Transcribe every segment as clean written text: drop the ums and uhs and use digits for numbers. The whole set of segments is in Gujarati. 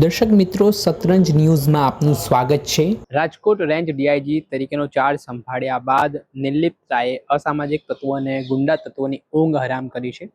દર્શક મિત્રો, શતરંજ ન્યૂઝમાં આપનું સ્વાગત છે। રાજકોટ રેન્જ ડીઆઈજી તરીકેનો ચાર્જ સંભાળ્યા બાદ નિર્લિપ્ત રાયે અસામાજિક તત્વો અને ગુંડા તત્વોની ઊંઘ હરામ કરી છે।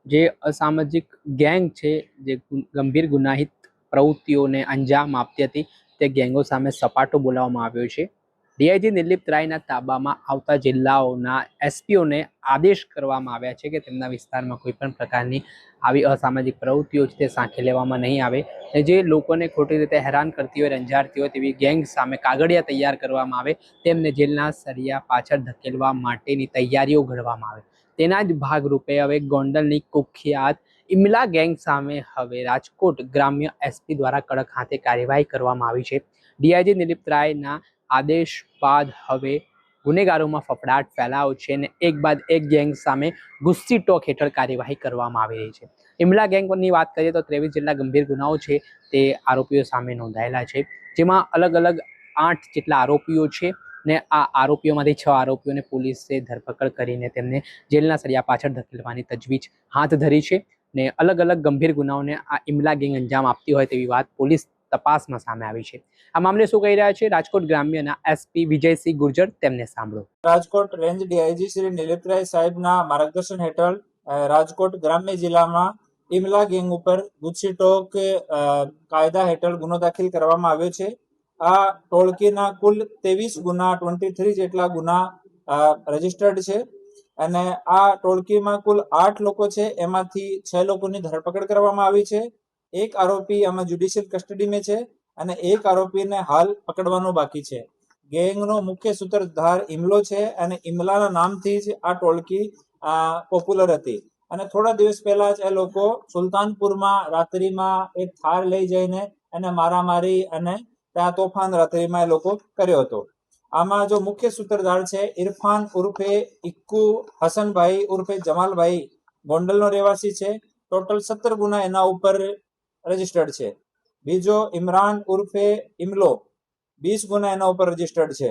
જે અસામાજિક ગેંગ છે, જે ગંભીર ગુનાહિત પ્રવૃત્તિઓને અંજામ આપતી હતી, તે ગેંગો સામે સપાટો બોલાવવામાં આવ્યો છે। ડીઆઈજી નિર્લિપ્ત રાયના તાબામાં આવતા જિલ્લાઓના એસપીઓને આદેશ કરવામાં આવ્યા છે કે તેમના વિસ્તારમાં કોઈ પણ પ્રકારની આવી અસામાજિક પ્રવૃત્તિઓ છે તે સાંખી લેવામાં નહીં આવે। જે લોકોને ખોટી રીતે હેરાન કરતી હોય, રંજાડતી હોય તેવી ગેંગ સામે કાગળિયા તૈયાર કરવામાં આવે, તેમને જેલના સળિયા પાછળ ધકેલવા માટેની તૈયારીઓ ઘડવામાં આવે। તેના જ ભાગરૂપે હવે ગોંડલની કુખ્યાત ઇમલા ગેંગ સામે હવે રાજકોટ ગ્રામ્ય એસપી દ્વારા કડક હાથે કાર્યવાહી કરવામાં આવી છે। ડીઆઈજી નિર્લિપ્ત રાયના આદેશ બાદ હવે ગુનેગારોમાં ફફડાટ ફેલાયો છે અને એક બાદ એક ગેંગ સામે ગુસ્સી ટોક હેઠળ કાર્યવાહી કરવામાં આવી રહી છે। ઇમલા ગેંગની વાત કરીએ તો 23 જેટલા ગંભીર ગુનાઓ છે તે આરોપીઓ સામે નોંધાયેલા છે, જેમાં અલગ અલગ 8 જેટલા આરોપીઓ છે ને આ આરોપીઓમાંથી 6 આરોપીઓને પોલીસે ધરપકડ કરીને તેમને જેલના સળિયા પાછળ ધકેલવાની તજવીજ હાથ ધરી છે ને અલગ અલગ ગંભીર ગુનાઓને આ ઇમલા ગેંગ અંજામ આપતી હોય તેવી વાત પોલીસ તપાસમાં સામે આવી છે। આ મામલે શું કહી રહ્યા છે રાજકોટ ગ્રામ્યના એસપી વિજયસિંહ ગુર્જર, તેમને સાંભળો। રાજકોટ રેન્જ ડીઆઈજી શ્રી નિર્લિપ્ત રાય સાહેબના માર્ગદર્શન હેઠળ રાજકોટ ગ્રામ્ય જિલ્લામાં ઇમલા ગેંગ ઉપર ગુસ્સી ટોક કાયદા હેઠળ ગુનો દાખલ કરવામાં આવ્યો છે। આ ટોળકીના કુલ 23 ગુના 23 જેટલા ગુના રજીસ્ટર્ડ છે અને આ ટોળકીમાં કુલ 8 લોકો છે, એમાંથી 6 લોકોની ધરપકડ કરવામાં આવી છે। એક આરોપી આમાં જ્યુડિશિયલ કસ્ટડીમાં છે અને એક આરોપીને હાલ પકડવાનો બાકી છે। ગેંગનો મુખ્ય સૂત્રધાર ઇમલો છે અને ઇમલાના નામથી જ આ ટોળકી પોપ્યુલર હતી અને થોડા દિવસ પહેલા જ એ લોકો સુલતાનપુરમાં રાત્રિમાં એક થાર લઈ જઈને એને મારામારી અને ત્યાં તોફાન રાત્રિમાં એ લોકો કર્યો હતો। આમાં જો મુખ્ય સૂત્રધાર છે ઇરફાન ઉર્ફે ઇક્કુ હસનભાઈ ઉર્ફે જમાલભાઈ, ગોંડલનો રહેવાસી છે। ટોટલ 17 ગુના એના ઉપર રજીસ્ટર્ડ છે। બીજો ઇમરાન ઉર્ફે ઇમલો, 20 ગુના એના ઉપર રજીસ્ટર્ડ છે।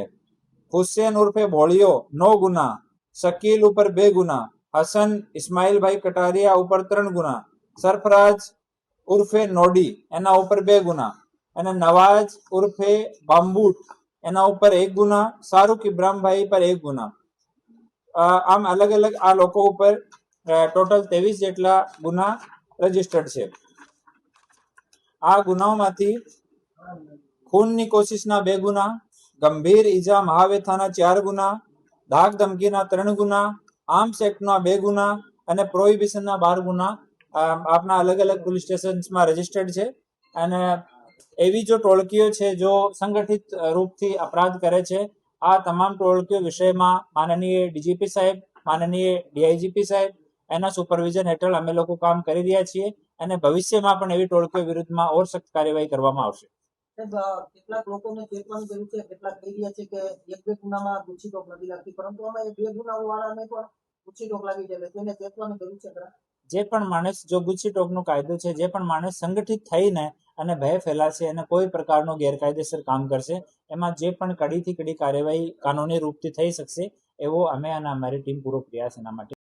હુસેન ઉર્ફે ભોળિયો, 9 ગુના। શકીલ ઉપર 2 ગુના। હસન ઇસ્માઇલભાઈ કટારિયા ઉપર 3 ગુના। સરફરાજ ઉર્ફે નોડી, એના ઉપર 2 ગુના અને નવાજ ઉર્ફે બામ્બુટ, એના ઉપર 1 ગુના। શાહરુખ ઇબ્રાહીમભાઈ પર 1 ગુના। આમ અલગ અલગ આ લોકો ઉપર ટોટલ 23 જેટલા ગુના રજીસ્ટર્ડ છે। આ ગુનાઓમાંથી ખૂનની કોશિશના 2 ગુના, ગંભીર ઈજા મહાવેથાના 4 ગુના, ધાક ધમકીના 3 ગુના, આર્મ્સ એક્ટના 2 ગુના અને પ્રોહિબિશનના 12 ગુના આપના અલગ અલગ પોલીસ સ્ટેશન્સમાં રજીસ્ટર્ડ છે। અને એવી જો ટોળકીઓ છે જો સંગઠિત રૂપથી અપરાધ કરે છે, આ તમામ ટોળકીઓ વિષયમાં માનનીય ડીજીપી સાહેબ, માનનીય ડીઆઈજીપી સાહેબ એના સુપરવિઝન હેઠળ અમે લોકો કામ કરી રહ્યા છીએ અને ભવિષ્યમાં પણ એવી ટોળકીઓ વિરુદ્ધમાં ઓર સખ્ત કાર્યવાહી કરવામાં આવશે। કેટલાક લોકોને ચેતવાનું કર્યું છે, કેટલાક કહી રહ્યા છે કે 1-2 ગુનામાં ગુસ્સી ટોક નથી લાગતી, પરંતુ આમાં 2 ગુનાઓ વાળાને પણ ગુસ્સી ટોક લાગી છે, તેને ચેતવાનું કર્યું છે ખરા? જે પણ માણસ જો ગુસ્સી ટોકનો કાયદો છે, જે પણ માણસ સંગઠિત થઈને અને ભય ફેલાશે અને કોઈ પ્રકારનો ગેરકાયદેસર કામ કરશે, એમાં જે પણ કડીથી કડી કાર્યવાહી કાનૂની રૂપથી થઈ શકશે એવો અમે અને અમારી ટીમ પૂરો પ્રયાસ એના માટે